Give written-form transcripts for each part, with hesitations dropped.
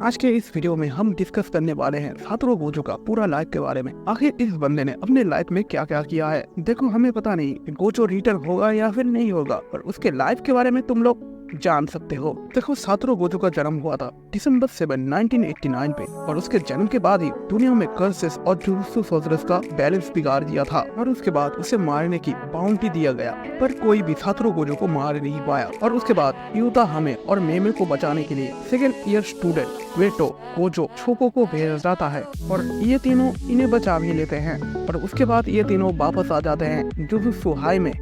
आज के इस वीडियो में हम डिस्कस करने वाले हैं सातोरू गोजो का पूरा लाइफ के बारे में। आखिर इस बंदे ने अपने लाइफ में क्या क्या किया है। देखो, हमें पता नहीं कि गोजो रिटर्न होगा या फिर नहीं होगा, पर उसके लाइफ के बारे में तुम लोग जान सकते हो। देखो, सातोरू गोजो का जन्म हुआ था दिसंबर 7, 1989 पे, और उसके जन्म के बाद ही दुनिया में कर्सेस और जुजुत्सु सोर्सरर्स का बैलेंस बिगाड़ दिया था, और उसके बाद उसे मारने की बाउंटी दिया गया, पर कोई भी सातोरू गोजो को मार नहीं पाया। और उसके बाद युता हमे और मेमे को बचाने के लिए सेकेंड ईयर स्टूडेंट वेटो गोजो छोको को भेज जाता है, और ये तीनों इन्हें बचा भी लेते हैं। और उसके बाद ये तीनों वापस आ जाते हैं जुजुत्सु हाई में,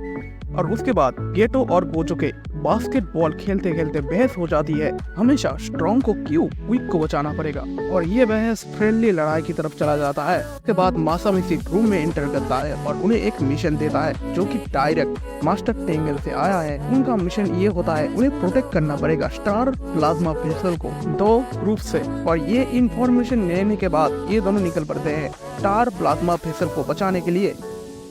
और उसके बाद गेटो और गोजो के बास्केटबॉल खेलते खेलते बहस हो जाती है, हमेशा स्ट्रॉन्ग को क्यों वीक को बचाना पड़ेगा, और ये बहस फ्रेंडली लड़ाई की तरफ चला जाता है। उसके बाद मासामिसी रूम में एंटर करता है और उन्हें एक मिशन देता है जो कि डायरेक्ट मास्टर टेंगल से आया है। उनका मिशन ये होता है, उन्हें प्रोटेक्ट करना पड़ेगा स्टार प्लाज्मा वेसल को 2 ग्रुप से, और ये इंफॉर्मेशन लेने के बाद ये दोनों निकल पड़ते हैं स्टार प्लाज्मा वेसल को बचाने के लिए।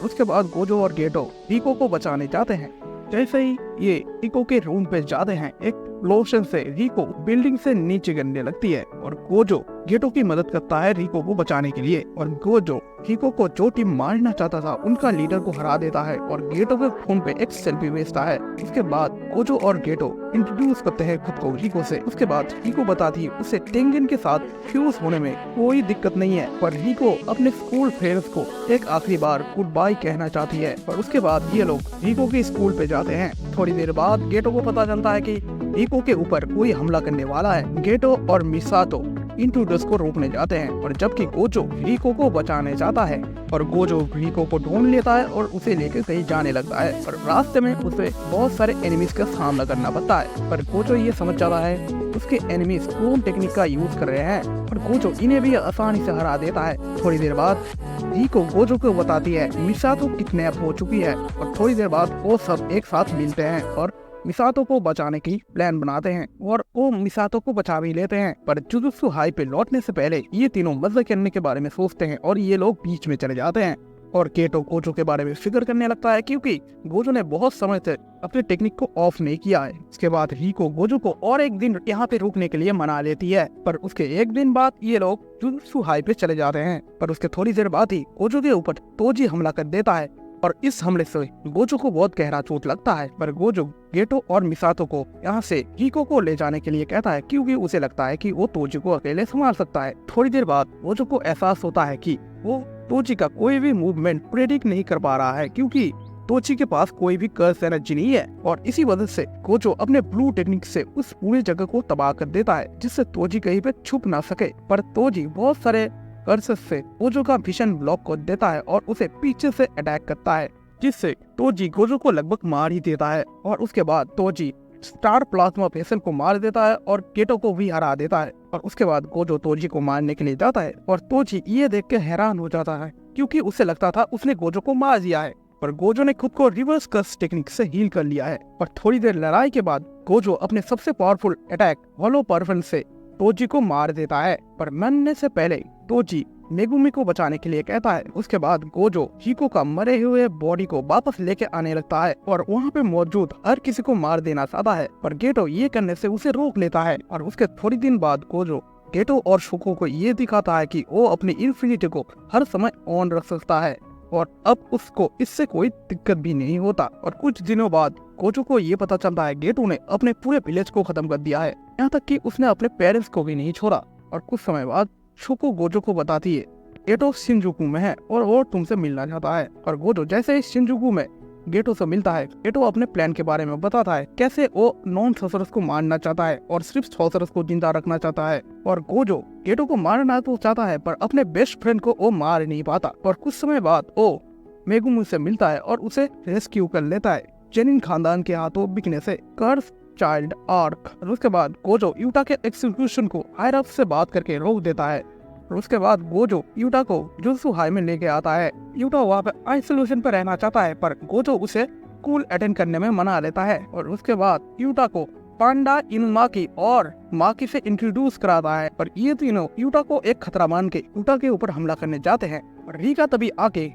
उसके बाद गोजो और गेटो रिको को बचाने जाते हैं। जैसे ही ये रिको के रूम पे जाते हैं, एक लोशन से रिको बिल्डिंग से नीचे गिरने लगती है, और गोजो गेटो की मदद करता है रिको को बचाने के लिए। और गोजो रिको को जो टीम मारना चाहता था उनका लीडर को हरा देता है, और गेटो के फोन पे एक सेल्फी भेजता है। उसके बाद गोजो और गेटो इंट्रोड्यूस करते हैं खुद को रिको से। उसके बाद रिको बताती है उसे टेंगन के साथ फ्यूज होने में कोई दिक्कत नहीं है, पर रिको अपने स्कूल फ्रेंड्स को एक आखिरी बार गुड बाय कहना चाहती है। और उसके बाद ये लोग रिको के स्कूल पे जाते हैं। थोड़ी देर बाद गेटो को पता चलता है कि रिको के ऊपर कोई हमला करने वाला है। गेटो और मिसातो इंट्रूडर्स को रोकने जाते हैं, और जबकि गोजो रिको को बचाने जाता है, और गोजो रिको को ढूंढ लेता है और उसे लेकर कहीं जाने लगता है। और रास्ते में उसे बहुत सारे एनिमीज का सामना करना पड़ता है, पर गोजो ये समझ जाता है उसके एनिमीज क्लोन टेक्निक का यूज कर रहे हैं, और गोजो इन्हें भी आसानी से हरा देता है। थोड़ी देर बाद रिको गोजो को बताती है मिसातो किडनैप हो चुकी है, और थोड़ी देर बाद वो सब एक साथ मिलते हैं और मिसातो को बचाने की प्लान बनाते हैं, और वो मिसातो को बचा भी लेते हैं। पर जुजुत्सु हाई पे लौटने से पहले ये तीनों मजे करने के बारे में सोचते हैं, और ये लोग बीच में चले जाते हैं। और गेटो गोजो के बारे में फिक्र करने लगता है, क्योंकि गोजो ने बहुत समय से अपने टेक्निक को ऑफ नहीं किया है। इसके बाद रिको गोजो को और एक दिन यहाँ पे रुकने के लिए मना लेती है, पर उसके एक दिन बाद ये लोग जुजुत्सु हाई पे चले जाते हैं। पर उसके थोड़ी देर बाद ही गोजो के ऊपर तोजी हमला कर देता है, और इस हमले से गोजो को बहुत गहरा चोट लगता है। पर गोजो गेटो और मिसातो को यहाँ से रिको को ले जाने के लिए कहता है, क्योंकि उसे लगता है कि वो तोजी को अकेले संभाल सकता है। थोड़ी देर बाद गोजो को एहसास होता है कि वो तोजी का कोई भी मूवमेंट प्रेडिक्ट नहीं कर पा रहा है, क्योंकि तोजी के पास कोई भी कर्स एनर्जी नहीं है, और इसी वजह से गोजो अपने ब्लू टेक्निक से उस पूरी जगह को तबाह कर देता है, जिससे तोजी कहीं पे छुप ना सके। पर तोजी बहुत सारे कर्सेस से गोजो का विजन ब्लॉक कर देता है और उसे पीछे से अटैक करता है, जिससे तोजी गोजो को लगभग मार ही देता है। और उसके बाद तोजी स्टार प्लाज्मा वेसल को मार देता है और गेटो को भी हरा देता है। और उसके बाद गोजो तोजी को मारने के लिए जाता है, और तोजी ये देख के हैरान हो जाता है, क्योंकि उसे लगता था उसने गोजो को मार दिया है, पर गोजो ने खुद को रिवर्स कर्स टेक्निक से हील कर लिया है। और थोड़ी देर लड़ाई के बाद गोजो अपने सबसे पावरफुल अटैक होलो परफन से तोजी को मार देता है, पर मरने से पहले तोजी मेगुमी को बचाने के लिए कहता है। उसके बाद गोजो हिको का मरे हुए बॉडी को वापस लेके आने लगता है, और वहाँ पे मौजूद हर किसी को मार देना चाहता है, पर गेटो ये करने से उसे रोक लेता है। और उसके थोड़ी दिन बाद गोजो गेटो और शुको को ये दिखाता है कि वो अपनी इन्फिनिटी को हर समय ऑन रख सकता है, और अब उसको इससे कोई दिक्कत भी नहीं होता। और कुछ दिनों बाद गोजो को ये पता चलता है गेटो ने अपने पूरे विलेज को खत्म कर दिया है, यहाँ तक कि उसने अपने पेरेंट्स को भी नहीं छोड़ा। और कुछ समय बाद शुको गोजो को बताती है गेटो शिनजुकू में है और वो तुमसे मिलना चाहता है। और गोजो जैसे ही शिनजुकू में गेटो से मिलता है, गेटो अपने प्लान के बारे में बताता है, कैसे वो नॉन सॉर्सरर्स को मारना चाहता है और सिर्फ सॉर्सरर्स को जिंदा रखना चाहता है। और गोजो गेटो को मारना तो चाहता है, पर अपने बेस्ट फ्रेंड को वो मार नहीं पाता। और कुछ समय बाद वो मेगुमी से मिलता है और उसे रेस्क्यू कर लेता है जेनिन खानदान के हाथों बिकने से। कर्स चाइल्ड आर्क। और उसके बाद गोजो युटा के एक्सिक्यूशन को हायर अप से बात करके रोक देता है। और उसके बाद गोजो युटा को जुजुत्सु हाई में लेके आता है। युटा वहाँ पे आइसोलेशन पे रहना चाहता है, पर गोजो उसे स्कूल अटेंड करने में मना लेता है। और उसके बाद युटा को पांडा इनुमाकी और माकी से इंट्रोड्यूस कराता है, पर ये तीनों युटा को एक खतरा मान के युटा के ऊपर हमला करने जाते हैं। और रिका तभी आके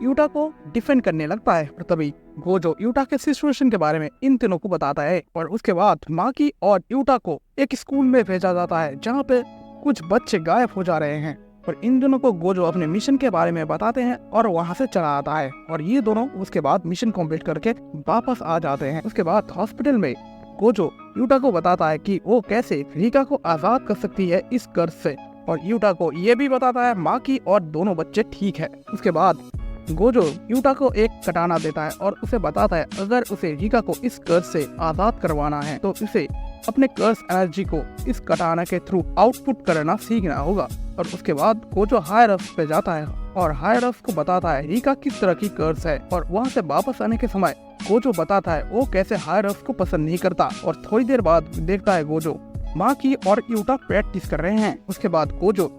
यूटा को डिफेंड करने लगता है। और तभी गोजो यूटा के सिचुएशन के बारे में इन तीनों को बताता है और उसके बाद माकी और यूटा को एक स्कूल में भेजा जाता है जहाँ पे कुछ बच्चे गायब हो जा रहे हैं। और इन दोनों को गोजो अपने मिशन के बारे में बताते हैं और वहाँ से चला आता है और ये दोनों उसके बाद मिशन कंप्लीट करके वापस आ जाते हैं। उसके बाद हॉस्पिटल में गोजो यूटा को बताता है कि वो कैसे रिका को आजाद कर सकती है इस कर्ज से, और यूटा को ये भी बताता है माकी और दोनों बच्चे ठीक है। उसके बाद गोजो यूटा को एक कटाना देता है और उसे बताता है अगर उसे रिका को इस कर्ज से आजाद करवाना है तो उसे अपने कर्ज एनर्जी को इस कटाना के थ्रू आउटपुट करना सीखना होगा। और उसके बाद गोजो हायर अप्स पे जाता है और हायर अप्स को बताता है रिका किस तरह की कर्ज है, और वहाँ से वापस आने के समय गोजो बताता है वो कैसे हायर अप्स को पसंद नहीं करता। और थोड़ी देर बाद देखता है गोजो माकी और यूटा प्रैक्टिस कर रहे हैं। उसके बाद गोजो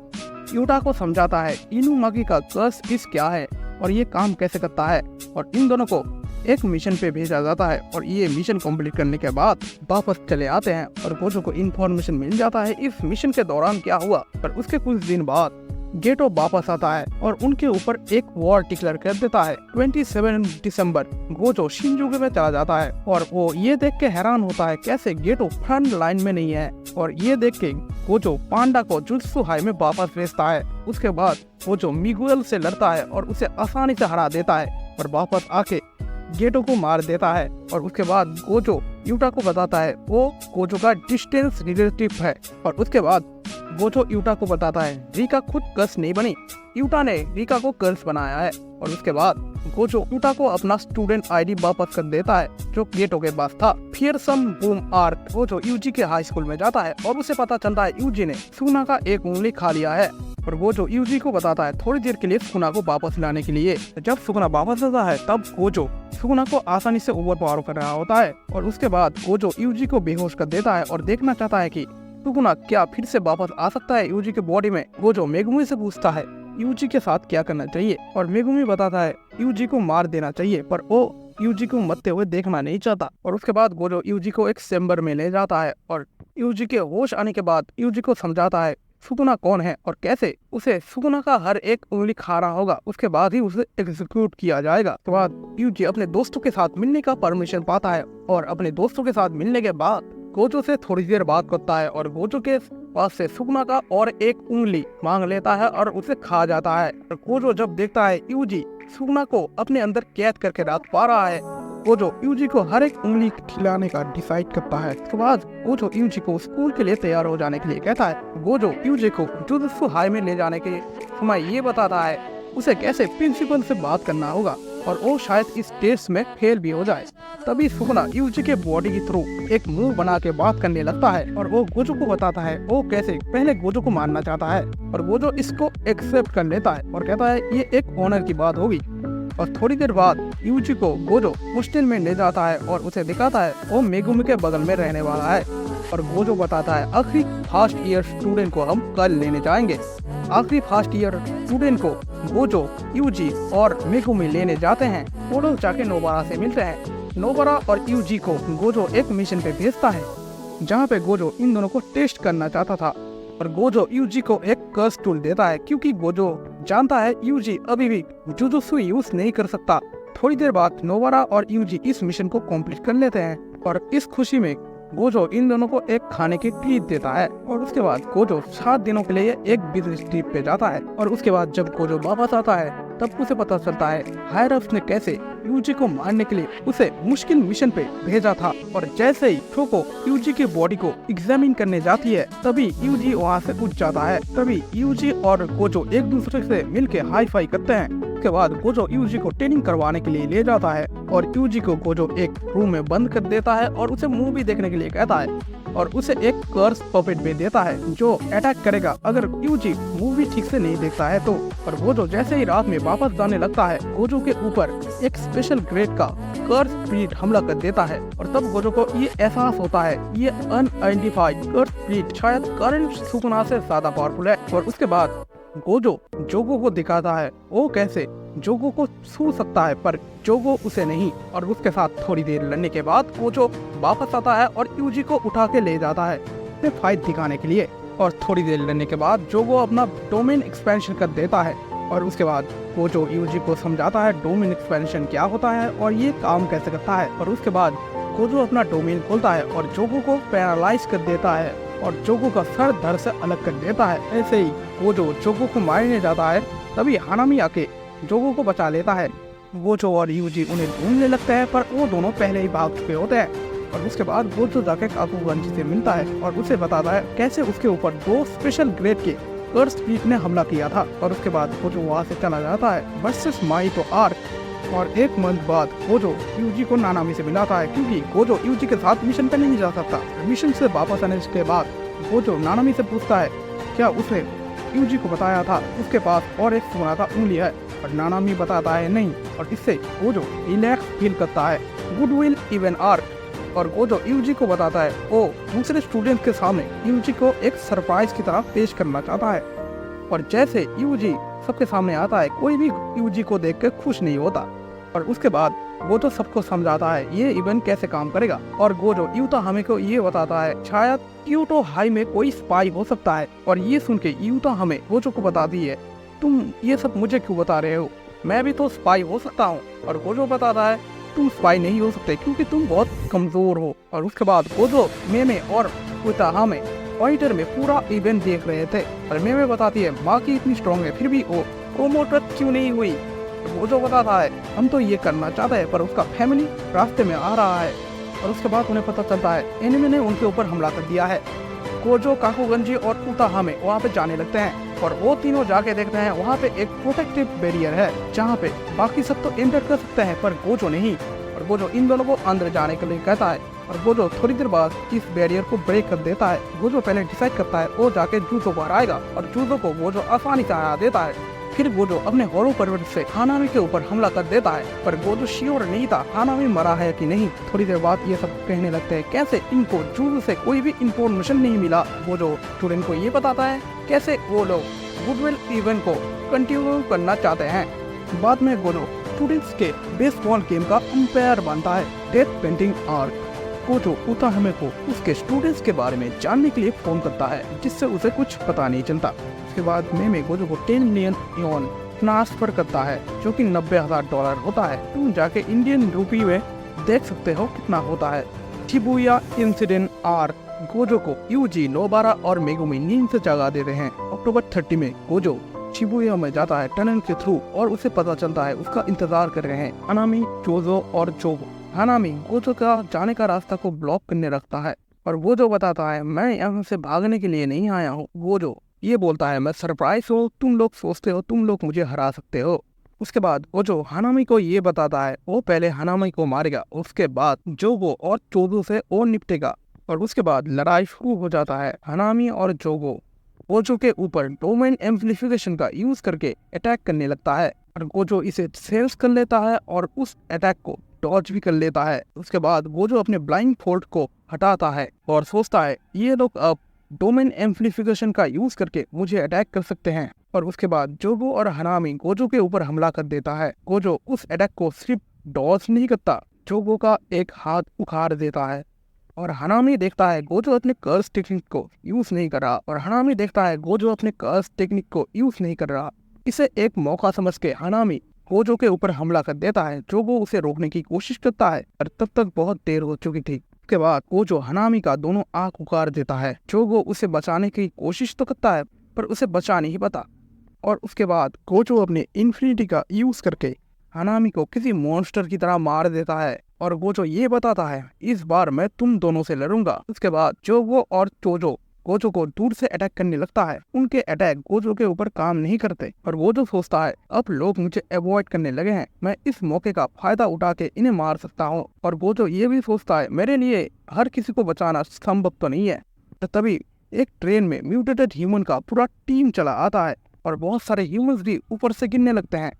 यूटा को समझाता है इनु माकी का कर्ज इस क्या है और ये काम कैसे करता है, और इन दोनों को एक मिशन पे भेजा जाता है। और ये मिशन कंप्लीट करने के बाद वापस चले आते हैं और गोजो को इन्फॉर्मेशन मिल जाता है इस मिशन के दौरान क्या हुआ। पर उसके कुछ दिन बाद गेटो वापस आता है और उनके ऊपर एक वॉर डिक्लेयर कर देता है। 27 दिसंबर गोजो शिनजुकु में चला जाता है और वो ये देख के हैरान होता है कैसे गेटो फ्रंट लाइन में नहीं है, और ये देख के गोजो पांडा को जुत्सु हाई में वापस भेजता है। उसके बाद गोजो मिगुएल से लड़ता है और उसे आसानी से हरा देता है और वापस आके गेटो को मार देता है। और उसके बाद गोजो यूटा को बताता है वो गोजो का डिस्टेंस रिलेटिव है। और उसके बाद गोजो यूटा को बताता है रिका खुद कर्स नहीं बनी, यूटा ने रिका को कर्स बनाया है। और उसके बाद गोजो यूटा को अपना स्टूडेंट आईडी वापस कर देता है जो गेटो के पास था। फिर सम बूम आर्क गोजो यूजी के हाई स्कूल में जाता है और उसे पता चलता है यूजी ने सुना का एक उंगली खा लिया है। और गोजो यूजी को बताता है थोड़ी देर के लिए सुना को वापस लाने के लिए। जब सुना वापस आता है तब गोजो सुना को आसानी से ओवर पावर कर रहा होता है। और उसके बाद गोजो यूजी को बेहोश कर देता है और देखना चाहता है कि सुना क्या फिर से वापस आ सकता है यूजी के बॉडी में। गोजो मेगुमी से पूछता है यूजी के साथ क्या करना चाहिए, और मेगुमी बताता है यूजी को मार देना चाहिए, पर वो यूजी को मरते हुए देखना नहीं चाहता। और उसके बाद गोजो यूजी को एक चेम्बर में ले जाता है और यूजी के होश आने के बाद यूजी को समझाता है सुकुना कौन है और कैसे उसे सुकुना का हर एक उंगली खा रहा होगा, उसके बाद ही उसे एग्जीक्यूट किया जाएगा। उसके बाद यूजी अपने दोस्तों के साथ मिलने का परमिशन पाता है और अपने दोस्तों के साथ मिलने के बाद गोजो से थोड़ी देर बात करता है और गोजो के पास से सुकुना का और एक उंगली मांग लेता है और उसे खा जाता है। और गोजो जब देखता है यूजी सुकुना को अपने अंदर कैद करके रख पा रहा है, गोजो यूजी को हर एक उंगली खिलाने का डिसाइड करता है। उसके बाद गोजो यूजी को स्कूल के लिए तैयार हो जाने के लिए कहता है। गोजो यूजी को जुजुत्सु हाई में ले जाने के समय ये बताता है उसे कैसे प्रिंसिपल से बात करना होगा और वो शायद इस टेस्ट में फेल भी हो जाए। तभी सुकुना यूजी के बॉडी के थ्रू एक मूव बना के बात करने लगता है और वो गोजो को बताता है वो कैसे पहले गोजो को मारना चाहता है, और गोजो इसको एक्सेप्ट कर लेता है और कहता है ये एक ऑनर की बात होगी। और थोड़ी देर बाद यूजी को गोजो हॉस्टल में ले जाता है और उसे दिखाता है वो मेगुमी के बगल में रहने वाला है। और गोजो बताता है आखिरी फर्स्ट ईयर स्टूडेंट को हम कल लेने जाएंगे। आखिरी फर्स्ट ईयर स्टूडेंट को गोजो यूजी और मेगुमी लेने जाते हैं। वो लोग जाके नोबारा से मिलते हैं। नोबारा और यूजी को गोजो एक मिशन पे भेजता है जहाँ पे गोजो इन दोनों को टेस्ट करना चाहता था, और गोजो यूजी को एक कर्स टूल देता है क्योंकि गोजो जानता है यूजी अभी भी जुजुत्सु यूज नहीं कर सकता। थोड़ी देर बाद नोबारा और यूजी इस मिशन को कंप्लीट कर लेते हैं और इस खुशी में गोजो इन दोनों को एक खाने की ट्रीट देता है। और उसके बाद गोजो 7 दिनों के लिए एक बिजनेस ट्रिप पे जाता है। और उसके बाद जब गोजो वापस आता है तब उसे पता चलता है हायर अप्स ने कैसे यूजी को मारने के लिए उसे मुश्किल मिशन पे भेजा था। और जैसे ही छोको यूजी की बॉडी को एग्जामिन करने जाती है तभी यूजी वहाँ से उठ जाता है। तभी यूजी और गोजो एक दूसरे से मिलके हाई फाई करते हैं। उसके बाद गोजो यूजी को ट्रेनिंग करवाने के लिए ले जाता है और यूजी को गोजो एक रूम में बंद कर देता है और उसे मूवी देखने के लिए कहता है और उसे एक कर्स पपेट भी देता है जो अटैक करेगा अगर यूजी मूवी ठीक से नहीं देखता है तो। और गोजो जैसे ही रात में वापस जाने लगता है गोजो के ऊपर एक स्पेशल ग्रेड का कर्स स्पिरिट हमला कर देता है। और तब गोजो को ये एहसास होता है ये अनआइडेंटिफाइड कर्स स्पिरिट शायद करंट सुकुना से ज्यादा पावरफुल है। और उसके बाद गोजो जोगो को दिखाता है वो कैसे जोगो को छू सकता है पर जोगो उसे नहीं। और उसके साथ थोड़ी देर लड़ने के बाद गोजो वापस आता है और यूजी को उठा के ले जाता है फाइट दिखाने के लिए। और थोड़ी देर लड़ने के बाद जोगो अपना डोमेन एक्सपेंशन कर देता है और उसके बाद गोजो यूजी को समझाता है डोमेन एक्सपेंशन क्या होता है और ये काम कैसे करता है। और उसके बाद गोजो अपना डोमेन खोलता है और जोगो को पैरालाइज कर देता है और जोगो का सर धड़ से अलग कर देता है। ऐसे ही गोजो जोगो को मारने जाता है, तभी हानामी आके जोगो को बचा लेता है। गोजो और यूजी उन्हें ढूंढने लगते हैं, पर वो दोनों पहले ही भाग चुके होते हैं। और उसके बाद गोजो जाके काकुगंजी से मिलता है और उसे बताता है कैसे उसके ऊपर 2 स्पेशल ग्रेड के कर्स कीट ने हमला किया था। और उसके बाद गोजो वहाँ से चला जाता है वर्सेस माइतो आर्क। और 1 मंथ बाद गोजो यूजी को नानामी से मिलाता है, क्योंकि गोजो यूजी के साथ मिशन पे नहीं जा सकता। मिशन से वापस आने के बाद गोजो नानामी से पूछता है क्या उसने यूजी को बताया था उसके पास और एक सोना का उंगली है, और नानामी बताता है नहीं। और इससे गोजो रिलैक्स फील करता है। Goodwill even arc. और गोजो यूजी को बताता है वो दूसरे स्टूडेंट के सामने यूजी को एक सरप्राइज की तरह पेश करना चाहता है। और जैसे यूजी सबके सामने आता है, कोई भी यूजी को देखकर खुश नहीं होता। और उसके बाद गोजो सबको समझाता है ये इवेंट कैसे काम करेगा। और गोजो यूता हमें को ये बताता है शायद क्योटो हाई में कोई स्पाई हो सकता है। और ये सुन के यूता हमें गोजो को बताती है तुम ये सब मुझे क्यों बता रहे हो, मैं भी तो स्पाई हो सकता हूँ। और गोजो बताता है तुम स्पाई नहीं हो सकते क्योंकि तुम बहुत कमजोर हो। और उसके बाद गोजो मेमे और उताहा में फाइटर में पूरा इवेंट देख रहे थे। और मेमे बताती है माकी इतनी स्ट्रॉन्ग है फिर भी वो प्रोमोटर क्यों नहीं हुई। गोजो बताता है हम तो ये करना चाहते हैं पर उसका फैमिली रास्ते में आ रहा है। और उसके बाद उन्हें पता चलता है एनिमे ने उनके ऊपर हमला कर दिया है। गोजो काकुगंजी और उताहा में वहाँ पे जाने लगते हैं और वो तीनों जाके देखते हैं वहाँ पे एक प्रोटेक्टिव बैरियर है जहाँ पे बाकी सब तो एंटर कर सकते हैं पर गोजो नहीं। और गोजो इन दोनों को अंदर जाने के लिए कहता है और गोजो थोड़ी देर बाद इस बैरियर को ब्रेक कर देता है। गोजो पहले डिसाइड करता है वो जाके जूजो को हराएगा और जूजो को गोजो आसानी से हरा देता है। फिर गोजो अपने होरो पर्वत से हानामी के ऊपर हमला कर देता है, पर गोजो श्योर नहीं था हानामी मरा है कि नहीं। थोड़ी देर बाद ये सब कहने लगते हैं कैसे इनको जूजो से कोई भी इंफॉर्मेशन नहीं मिला। गोजो स्टूडेंट को ये बताता है कैसे वो लोग गुडविल इवेंट को कंटिन्यू करना चाहते हैं। बाद में गोजो स्टूडेंट्स के बेसबॉल गेम का अंपायर बनता है। Death painting arc. गोजो उताहमे को उसके स्टूडेंट्स के बारे में जानने के लिए फोन करता है जिससे उसे कुछ पता नहीं चलता। उसके बाद मेमे गोजो को 10 मिलियन योन ट्रांसफर करता है जो कि $90,000 होता है। तुम जाके इंडियन रूपी में देख सकते हो कितना होता है। Shibuya incident arc. गोजो को यूजी नोबारा और मेगुमी नींद से जगा देते हैं। अक्टूबर 30 में गोजो शिबुया में जाता है टनल के थ्रू और उसे पता चलता है उसका इंतजार कर रहे हैं हानामी, जोजो और जोगो। हानामी गोजो का जाने का रास्ता को ब्लॉक करने रखता है और गोजो बताता है मैं यहाँ से भागने के लिए नहीं आया हूँ। गोजो ये बोलता है मैं सरप्राइज हूँ, तुम लोग सोचते हो तुम लोग मुझे हरा सकते हो। उसके बाद गोजो हानामी को ये बताता है वो पहले हानामी को मारेगा, उसके बाद जोगो और जोजो से वो निपटेगा। और उसके बाद लड़ाई शुरू हो जाता है। हानामी और जोगो गोजो के ऊपर डोमेन एम्प्लीफिकेशन का यूज करके अटैक करने लगता है और गोजो इसे सेंस कर लेता है और उस अटैक को डॉज भी कर लेता है। उसके बाद गोजो अपने ब्लाइंड फोल्ड को हटाता है और सोचता है ये लोग अब डोमेन एम्प्लीफिकेशन का यूज करके मुझे अटैक कर सकते हैं। और उसके बाद जोगो और हानामी गोजो के ऊपर हमला कर देता है। गोजो उस अटैक को सिर्फ डॉज नहीं करता, जोगो का एक हाथ उखाड़ देता है। और हानामी देखता है गोजो अपने कर्स टेक्निक को यूज नहीं कर रहा और हानामी देखता है गोजो अपने कर्स टेक्निक को यूज नहीं कर रहा। इसे एक मौका समझ के हानामी गोजो के ऊपर हमला कर देता है। जोगो उसे रोकने की कोशिश करता है और तब तक बहुत देर हो चुकी थी। उसके बाद गोजो हानामी का दोनों आंख उखाड़ देता है। जोगो उसे बचाने की कोशिश तो करता है पर उसे बचा नहीं पाता। और उसके बाद गोजो अपने इन्फिनिटी का यूज करके हानामी को किसी मॉन्स्टर की तरह मार देता है और गोजो ये बताता है इस बार मैं तुम दोनों से लड़ूंगा। उसके बाद जोगो और जोजो गोजो को दूर से अटैक करने लगता है। उनके अटैक गोजो के ऊपर काम नहीं करते और गोजो सोचता है अब लोग मुझे अवॉइड करने लगे हैं, मैं इस मौके का फायदा उठा के इन्हें मार सकता हूँ। और गोजो ये भी सोचता है मेरे लिए हर किसी को बचाना संभव तो नहीं है। तो तभी एक ट्रेन में म्यूटेटेड ह्यूमन का पूरा टीम चला आता है और बहुत सारे ह्यूमंस भी ऊपर से गिरने लगते हैं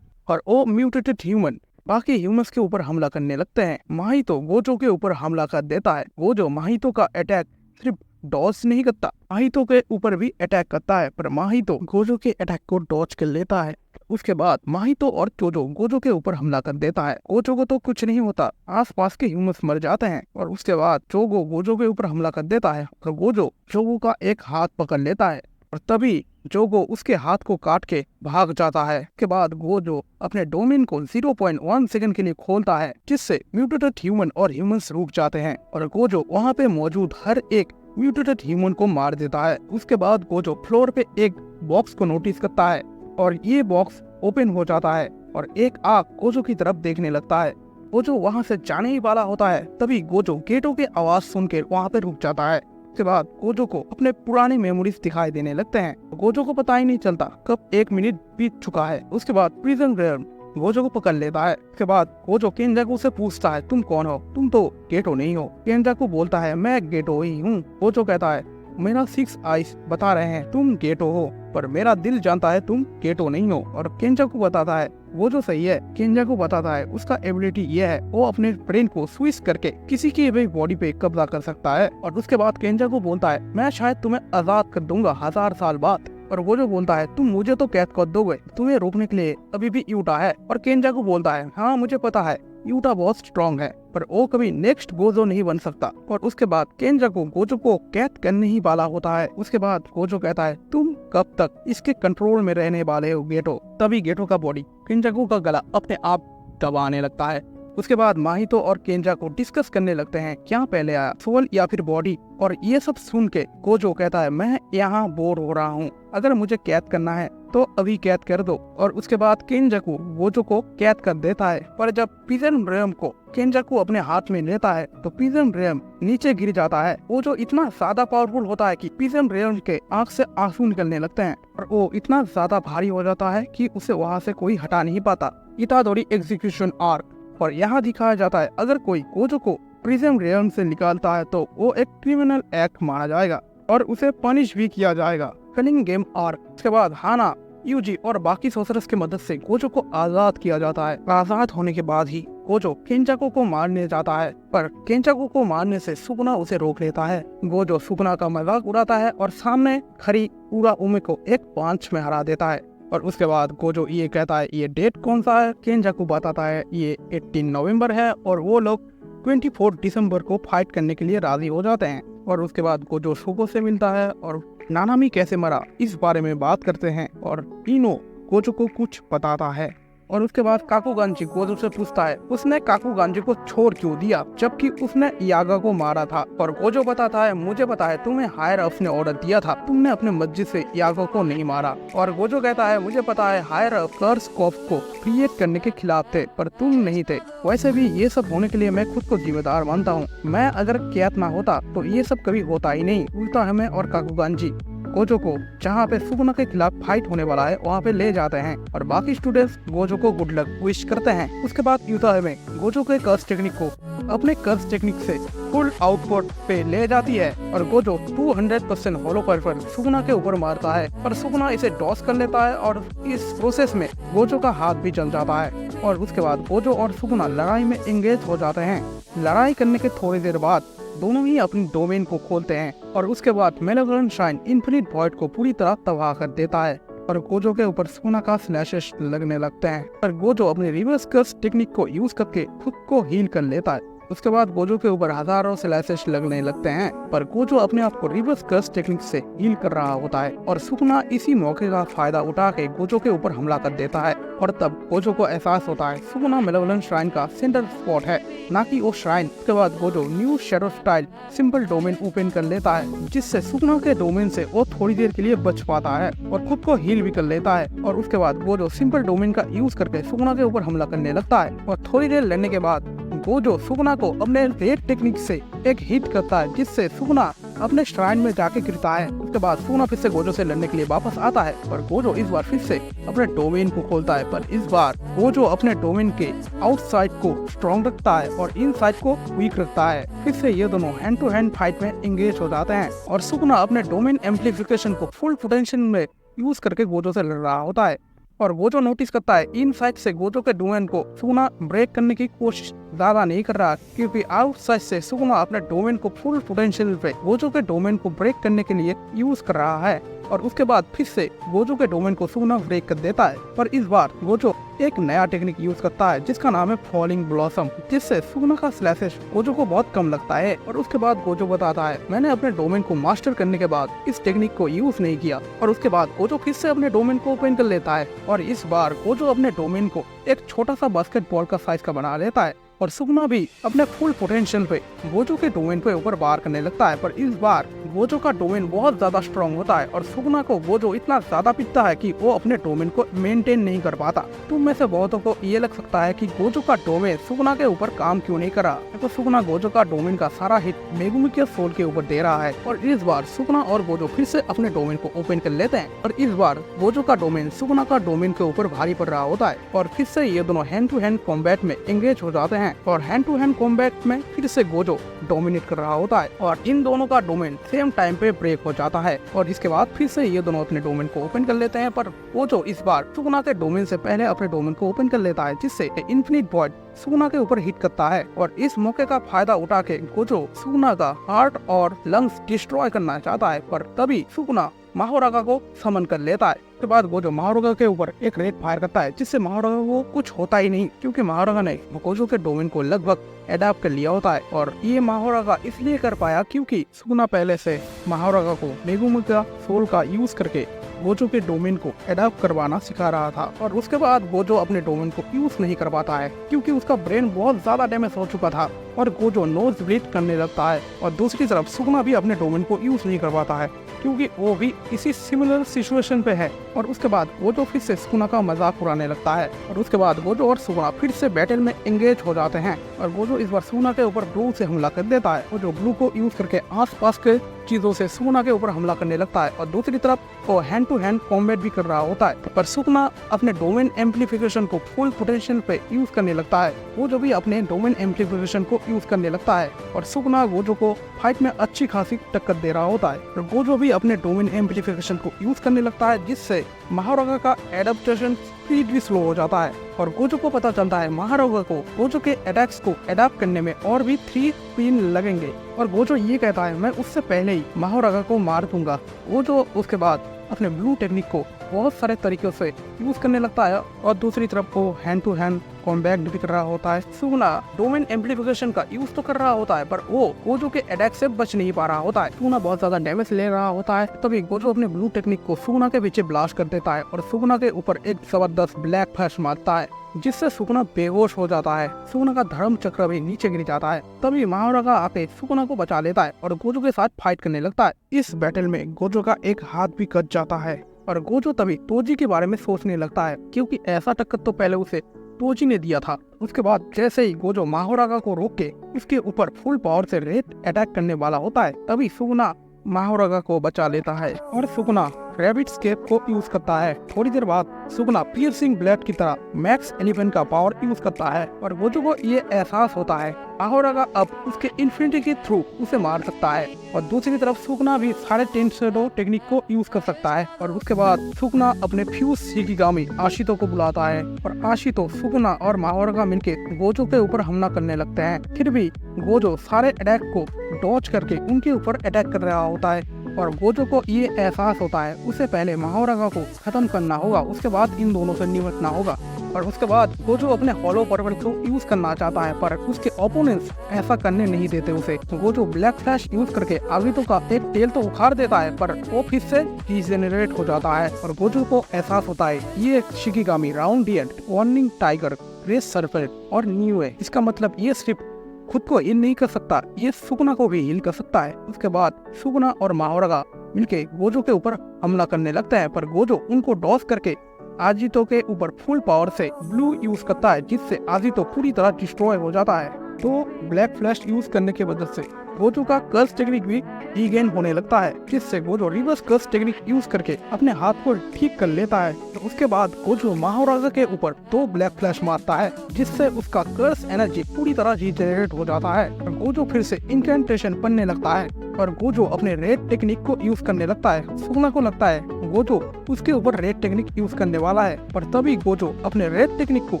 और वो म्यूटेटेड ह्यूमन बाकी ह्यूमंस के ऊपर हमला करने लगते हैं। माहितो गोजो के ऊपर हमला कर देता है। गोजो माहितो का अटैक सिर्फ डॉज नहीं करता, माहितो के ऊपर भी अटैक करता है पर माहितो गोजो के अटैक को डॉज कर लेता है। उसके बाद माहितो और जोजो गोजो के ऊपर हमला कर देता है। गोजो को तो कुछ नहीं होता, आसपास के ह्यूमंस मर जाते हैं। और उसके बाद जोगो गोजो के ऊपर हमला कर देता है और गोजो जोगो का एक हाथ पकड़ लेता है और तभी जोगो उसके हाथ को काट के भाग जाता है। के बाद गोजो अपने डोमेन को 0.1 सेकंड के लिए खोलता है, जिससे म्यूटेटेड ह्यूमन और ह्यूमंस रुक जाते हैं और गोजो वहाँ पे मौजूद हर एक म्यूटेटेड ह्यूमन को मार देता है। उसके बाद गोजो फ्लोर पे एक बॉक्स को नोटिस करता है और ये बॉक्स ओपन हो जाता है और एक आग गोजो की तरफ देखने लगता है। गोजो वहाँ से जाने ही वाला होता है, तभी गोजो गेटो के आवाज सुन के वहाँ पे रुक जाता है। उसके बाद गोजो को अपने पुराने मेमोरीज दिखाई देने लगते हैं। गोजो को पता ही नहीं चलता कब 1 मिनट बीत चुका है। उसके बाद प्रिजन रेयर्म गोजो को पकड़ लेता है। उसके बाद गोजो केंजाकू से पूछता है, तुम कौन हो? तुम तो गेटो नहीं हो। केंजाकू बोलता है, मैं गेटो ही हूँ। गोजो कहता है, मेरा 6 आइस बता रहे हैं तुम गेटो हो, पर मेरा दिल जानता है तुम गेटो नहीं हो। और केंजाकू बताता है वो जो सही है। केंजाकू बताता है उसका एबिलिटी ये है, वो अपने ब्रेन को स्विच करके किसी की भी बॉडी पे कब्जा कर सकता है। और उसके बाद केंजाकू बोलता है, मैं शायद तुम्हें आजाद कर दूंगा 1000 साल बाद। और वो जो बोलता है, तुम मुझे तो कैद कर दोगे, तुम्हें रोकने के लिए अभी भी यूटा है। और केंजाकू बोलता है, हाँ मुझे पता है यूटा बहुत स्ट्रॉन्ग है, पर वो कभी नेक्स्ट गोजो नहीं बन सकता। और उसके बाद केंजाकू गोजो को कैद करने ही वाला होता है। उसके बाद गोजो कहता है, तुम कब तक इसके कंट्रोल में रहने वाले हो गेटो? तभी गेटो का बॉडी केंजाकू का गला अपने आप दबाने लगता है। उसके बाद माहितो और केंजाकू डिस्कस करने लगते हैं क्या पहले आया, सोल या फिर बॉडी। और ये सब सुन के गोजो कहता है, मैं यहाँ बोर हो रहा हूँ, अगर मुझे कैद करना है तो अभी कैद कर दो। और उसके बाद केंजाकू गोजो को कैद कर देता है। पर जब प्रिजन रेयम को केंजाकू अपने हाथ में लेता है तो प्रिजन रेयम नीचे गिर जाता है। वो जो इतना ज्यादा पावरफुल होता है कि प्रिजन रेयम के आंख से आंसू निकलने लगते हैं और वो इतना ज्यादा भारी हो जाता है कि उसे वहाँ से कोई हटा नहीं पाता। इतादोरी एग्जीक्यूशन आर्क। और यहाँ दिखाया जाता है अगर कोई गोजो को प्रिजन रेयम से निकालता है तो वो एक क्रिमिनल एक्ट माना जाएगा और उसे पनिश भी किया जाएगा। Culling game arc. उसके बाद हाना, यूजी और बाकी सोसरस की मदद से गोजो को आजाद किया जाता है। आजाद होने के बाद ही गोजो केंजाकू को मारने जाता है, पर केंजाकू को मारने से सुकुना उसे रोक लेता है। गोजो सुकुना का मजाक उड़ाता है और सामने खड़ी पूरा उमे को एक पांच में हरा देता है। और उसके बाद गोजो ये कहता है, ये डेट कौन सा है? केंजाकू बताता है ये 18 नवंबर है और वो लोग 24 दिसंबर को फाइट करने के लिए राजी हो जाते हैं। और उसके बाद गोजो सुको से मिलता है और नानामी कैसे मरा इस बारे में बात करते हैं और इनो गोजो को कुछ बताता है। और उसके बाद काकुगांजी गोजो से पूछता है उसने काकुगांजी को छोड़ क्यों दिया जबकि उसने यागा को मारा था। और गोजो बताता है, मुझे पता है तुम्हें हायर अप ने ऑर्डर दिया था, तुमने अपने मस्जिद से यागा को नहीं मारा। और गोजो कहता है, मुझे पता है हायर अप कर्स कॉप को क्रिएट करने के खिलाफ थे पर तुम नहीं थे। वैसे भी ये सब होने के लिए मैं खुद को जिम्मेदार मानता हूँ। मैं अगर कैद ना होता तो ये सब कभी होता ही नहीं। उल्टा हमें और काकुगांजी गोजो को जहाँ पे सुकुना के खिलाफ फाइट होने वाला है वहाँ पे ले जाते हैं और बाकी स्टूडेंट्स गोजो को गुड लक विश करते हैं। उसके बाद यूता में गोजो के कर्स टेक्निक को अपने कर्स टेक्निक से फुल आउटपुट पे ले जाती है और गोजो 200% होलो पर सुकुना के ऊपर मारता है, पर सुकुना इसे डॉस कर लेता है और इस प्रोसेस में गोजो का हाथ भी जल जाता है। और उसके बाद गोजो और सुकुना लड़ाई में एंगेज हो जाते हैं। लड़ाई करने के थोड़ी देर बाद दोनों ही अपनी डोमेन को खोलते हैं और उसके बाद मेलेवोलेंट श्राइन इन्फिनिट वॉइड को पूरी तरह तबाह कर देता है और गोजो के ऊपर सुकुना का स्लैशेस लगने लगते हैं। पर गोजो अपने रिवर्स कर्स टेक्निक को यूज करके खुद को हील कर लेता है। उसके बाद गोजो के ऊपर हजारों स्लैशेस लगने लगते हैं, पर गोजो अपने आप को रिवर्स कर्स टेक्निक से हील कर रहा होता है और सुकुना इसी मौके का फायदा उठा के गोजो के ऊपर हमला कर देता है। और तब गोजो को एहसास होता है सुकुना मेलेवोलेंट श्राइन का सेंटर स्पॉट है, ना कि वो श्राइन। उसके बाद Gojo new shadow style simple domain open कर लेता है, जिससे सुकुना के डोमेन से वो थोड़ी देर के लिए बच पाता है और खुद को हील भी कर लेता है। और उसके बाद गोजो सिंपल डोमेन का यूज करके सुकुना के ऊपर हमला करने लगता है और थोड़ी देर लड़ने के बाद गोजो सुकुना को अपने रेड टेक्निक से एक हिट करता है, जिससे सुकुना अपने श्राइन में जाके गिरता है। उसके बाद सुकुना फिर से गोजो से लड़ने के लिए वापस आता है, पर गोजो इस बार फिर से अपने डोमेन को खोलता है, पर इस बार गोजो अपने डोमेन के आउटसाइड को स्ट्रॉन्ग रखता है और इनसाइड को वीक रखता है। फिर से ये दोनों हैंड टू हैंड फाइट में एंगेज हो जाते हैं और सुकुना अपने डोमेन एम्प्लीफिकेशन को फुल पोटेंशियल में यूज करके गोजो से लड़ रहा होता है। और गोजो नोटिस करता है इनसाइड से गोजो के डोमेन को सुकुना ब्रेक करने की कोशिश ज्यादा नहीं कर रहा, क्योंकि आउटसाइड से सुकुना अपने डोमेन को फुल पोटेंशियल पे गोजो के डोमेन को ब्रेक करने के लिए यूज कर रहा है। और उसके बाद फिर से गोजो के डोमेन को सुगुना ब्रेक कर देता है। पर इस बार गोजो एक नया टेक्निक यूज करता है जिसका नाम है फॉलिंग ब्लॉसम, जिससे सुगुना का स्लैशेस गोजो को बहुत कम लगता है। और उसके बाद गोजो बताता है, मैंने अपने डोमेन को मास्टर करने के बाद इस टेक्निक को यूज नहीं किया। और उसके बाद गोजो फिर से अपने डोमेन को ओपन कर लेता है और इस बार गोजो अपने डोमेन को एक छोटा सा बास्केटबॉल का साइज का बना लेता है। और सुगुना भी अपने फुल पोटेंशियल पे गोजो के डोमेन पे ऊपर बार करने लगता है। पर इस बार गोजो का डोमेन बहुत ज्यादा स्ट्रॉन्ग होता है और सुगुना को गोजो इतना ज्यादा पीटता है कि वो अपने डोमेन को मेंटेन नहीं कर पाता। तुम में से बहुतों को ये लग सकता है कि गोजो का डोमेन सुगुना के ऊपर काम क्यों नहीं करा, तो सुगुना गोजो का डोमेन का सारा हिट मेगुमी के सोल के ऊपर दे रहा है। और इस बार सुगुना और गोजो फिर से अपने डोमेन को ओपन कर लेते हैं और इस बार गोजो का डोमेन सुगुना का डोमेन के ऊपर भारी पड़ रहा होता है और फिर से ये दोनों हैंड टू हैंड कॉम्बैट में एंगेज हो जाते हैं। और हैंड टू हैंड कॉम्बैट में फिर से गोजो डोमिनेट कर रहा होता है और इन दोनों का डोमेन सेम टाइम पे ब्रेक हो जाता है। और इसके बाद फिर से ये दोनों अपने डोमेन को ओपन कर लेते हैं, पर गोजो इस बार सुगुना के डोमेन से पहले अपने डोमेन को ओपन कर लेता है, जिससे इन्फिनिट वॉइड सुगुना के ऊपर हिट करता है। और इस मौके का फायदा उठा के गोजो सुगुना का हार्ट और लंग्स डिस्ट्रॉय करना चाहता है, पर तभी सुगुना माहोरागा को समन कर लेता है। उसके बाद गोजो माहोरागा के ऊपर एक रेड फायर करता है, जिससे माहोरागा को कुछ होता ही नहीं, क्योंकि माहोरागा ने गोजो के डोमेन को लगभग एडाप्ट कर लिया होता है। और ये माहोरागा इसलिए कर पाया क्योंकि सुगुना पहले से माहोरागा को मेगुमी का सोल का यूज करके गोजो के डोमेन को एडाप्ट करवाना सिखा रहा था। और उसके बाद गोजो अपने डोमेन को यूज नहीं कर पाता है क्योंकि उसका ब्रेन बहुत ज्यादा डैमेज हो चुका था और गोजो नोज ब्लीड करने लगता है। और दूसरी तरफ सुगुना भी अपने डोमेन को यूज नहीं कर पाता है क्योंकि वो भी इसी सिमिलर सिचुएशन पे है। और उसके बाद गोजो फिर से सुगुना का मजाक उड़ाने लगता है और उसके बाद गोजो और सुगुना फिर से बैटल में एंगेज हो जाते हैं। और गोजो इस बार सुगुना के ऊपर ब्लू से हमला कर देता है और जो ब्लू को यूज करके आसपास के चीजों से सुगुना के ऊपर हमला करने लगता है। और दूसरी तरफ वो हैंड टू हैंड कॉम्बैट भी कर रहा होता है, पर सुगुना अपने डोमेन एम्प्लीफिकेशन को फुल पोटेंशियल पे यूज करने लगता है। गोजो भी अपने डोमेन एम्प्लीफिकेशन को यूज करने लगता है और सुगुना गोजो को फाइट में अच्छी खासी टक्कर दे रहा होता है। और गोजो भी अपने डोमेन एम्प्लीफिकेशन को यूज करने लगता है, जिससे माहोरागा का एडेप्टेशन स्पीड भी स्लो हो जाता है। और गोजो को पता चलता है माहोरागा को गोजो के अटैक्स को अडॉप्ट करने में और भी 3 पिन लगेंगे। और गोजो ये कहता है, मैं उससे पहले ही माहोरागा को मार दूंगा। गोजो उसके बाद अपने ब्लू टेक्निक को बहुत सारे तरीकों से यूज करने लगता है और दूसरी तरफ वो हैंड टू हैंड कॉम्बैट भी कर रहा होता है। सुगुना डोमेन एम्प्लीफिकेशन का यूज तो कर रहा होता है, पर वो गोजो के अटैक से बच नहीं पा रहा होता है। सुगुना बहुत ज्यादा डैमेज ले रहा होता है, तभी गोजो अपने ब्लू टेक्निक को सुगुना के पीछे ब्लास्ट कर देता है और सुगुना के ऊपर एक जबरदस्त ब्लैक फ्लैश मारता है, जिससे सुगुना बेहोश हो जाता है। सुगुना का धर्म चक्र भी नीचे गिर जाता है। तभी माहोरागा आके सुगुना को बचा लेता है और गोजो के साथ फाइट करने लगता है। इस बैटल में गोजो का एक हाथ भी कट जाता है और गोजो तभी तोजी के बारे में सोचने लगता है, क्योंकि ऐसा टक्कर तो पहले उसे तोजी ने दिया था। उसके बाद जैसे ही गोजो माहोरागा को रोक के उसके ऊपर फुल पावर से रेड अटैक करने वाला होता है, तभी सुगुना माहोरागा को बचा लेता है और सुगुना रैबिट स्केप को यूज करता है। थोड़ी देर बाद सुगुना पियर्सिंग ब्लेड की तरह मैक्स 11 का पावर यूज करता है और गोजो को ये एहसास होता है माहोरागा अब उसके इन्फिनिटी के थ्रू उसे मार सकता है। और दूसरी तरफ सुगुना भी 10.5 शैडो टेक्निक को यूज कर सकता है। और उसके बाद सुगुना अपने फ्यूज शिकिगामी आशितो को बुलाता है और आशितो सुगुना और माहोरागा मिलके गोजो के ऊपर हमला करने लगते हैं। फिर भी गोजो सारे अटैक को डॉज करके उनके ऊपर अटैक कर रहा होता है और गोजो को ये एहसास होता है उसे पहले माहोरागा को खत्म करना होगा, उसके बाद इन दोनों से निपटना होगा। और उसके बाद गोजो अपने हॉलो पर्वत को यूज करना चाहता है, पर उसके ओपोनेंट्स ऐसा करने नहीं देते उसे। गोजो ब्लैक फ्लैश यूज करके आगितो का एक टेल तो उखाड़ देता है, पर वो फिर से रीजेनरेट हो जाता है और गोजो को एहसास होता है ये शिकिगामी round deer warning tiger race serpent और न्यू है। इसका मतलब ये सिर्फ खुद को हील नहीं कर सकता, ये सुगुना को भी हील कर सकता है। उसके बाद सुगुना और माहोरागा मिलके गोजो के ऊपर हमला करने लगता है, पर गोजो उनको डॉस करके आजितो के ऊपर फुल पावर से ब्लू यूज करता है, जिससे आजितो पूरी तरह डिस्ट्रॉय हो जाता है। तो ब्लैक फ्लैश यूज करने की वजह से गोजो का कर्स टेक्निक भी रीगेन होने लगता है, जिससे Gojo reverse curse technique use करके अपने हाथ को ठीक कर लेता है। तो उसके बाद गोजो माहोरागा के ऊपर 2 ब्लैक फ्लैश मारता है, जिससे उसका कर्स एनर्जी पूरी तरह रीजनरेट हो जाता है और गोजो फिर से इंकेंटेशन पढ़ने लगता है और गोजो अपने रेड टेक्निक को यूज करने लगता है। सुगुना को लगता है गोजो उसके ऊपर रेड टेक्निक यूज करने वाला है, पर तभी गोजो अपने रेड टेक्निक को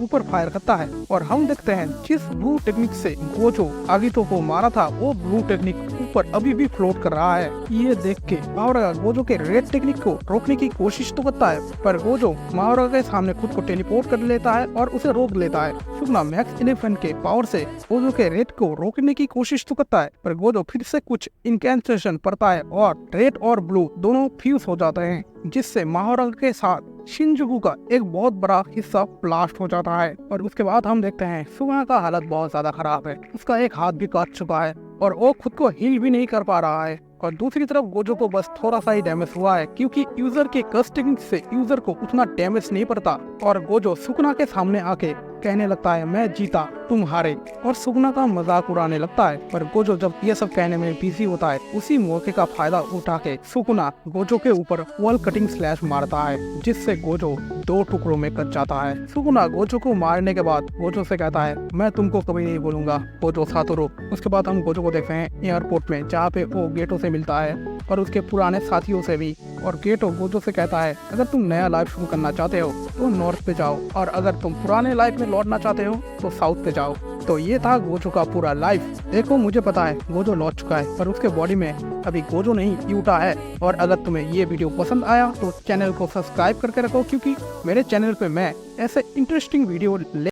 ऊपर फायर करता है और हम देखते हैं जिस ब्लू टेक्निक से गोजो आगितो को मारा था वो ब्लू टेक्निक ऊपर अभी भी फ्लोट कर रहा है। ये देख के माओरागा गोजो के रेड टेक्निक को रोकने की कोशिश तो करता है, पर गोजो माओरागा के सामने खुद को टेलीपोर्ट कर लेता है और उसे रोक लेता है। सुगुना मैक्स 11 के पावर से गोजो के रेड को रोकने की कोशिश तो करता है, पर गोजो फिर से कुछ इनकैंसेशन पड़ता है और रेड और ब्लू दोनों फ्यूज हो जाते हैं, जिससे माओरागा के साथ शिनजुकू का एक बहुत बड़ा हिस्सा ब्लास्ट हो जाता है। और उसके बाद हम देखते हैं सुगुना का हालत बहुत ज्यादा खराब है, उसका एक हाथ भी काट चुका है और वो खुद को हील भी नहीं कर पा रहा है। और दूसरी तरफ गोजो को बस थोड़ा सा ही डैमेज हुआ है, क्योंकि यूजर के कर्स टेक्निक से यूजर को उतना डैमेज नहीं पड़ता। और गोजो सुगुना के सामने आके कहने लगता है मैं जीता तुम हारे, और सुगुना का मजाक उड़ाने लगता है। पर गोजो जब ये सब कहने में बिजी होता है, उसी मौके का फायदा उठा के सुगुना गोजो के ऊपर वॉल कटिंग स्लैश मारता है, जिससे गोजो 2 टुकड़ों में कट जाता है। सुगुना गोजो को मारने के बाद गोजो से कहता है मैं तुमको कभी नहीं बोलूंगा गोजो सातोरू। उसके बाद हम गोजो को देखते हैं एयरपोर्ट में, जहाँ पे वो गेटो से मिलता है और उसके पुराने साथियों से भी। और गेटो गोजो से कहता है अगर तुम नया लाइफ शुरू करना चाहते हो तो नॉर्थ पे जाओ, और अगर तुम पुराने लाइफ में लौटना चाहते हो तो साउथ पे जाओ। तो ये था गोजो का पूरा लाइफ। देखो मुझे पता है गोजो लौट चुका है, पर उसके बॉडी में अभी गोजो नहीं यूटा है। और अगर तुम्हें ये वीडियो पसंद आया तो चैनल को सब्सक्राइब करके रखो, क्योंकि मेरे चैनल पे मैं ऐसे इंटरेस्टिंग वीडियो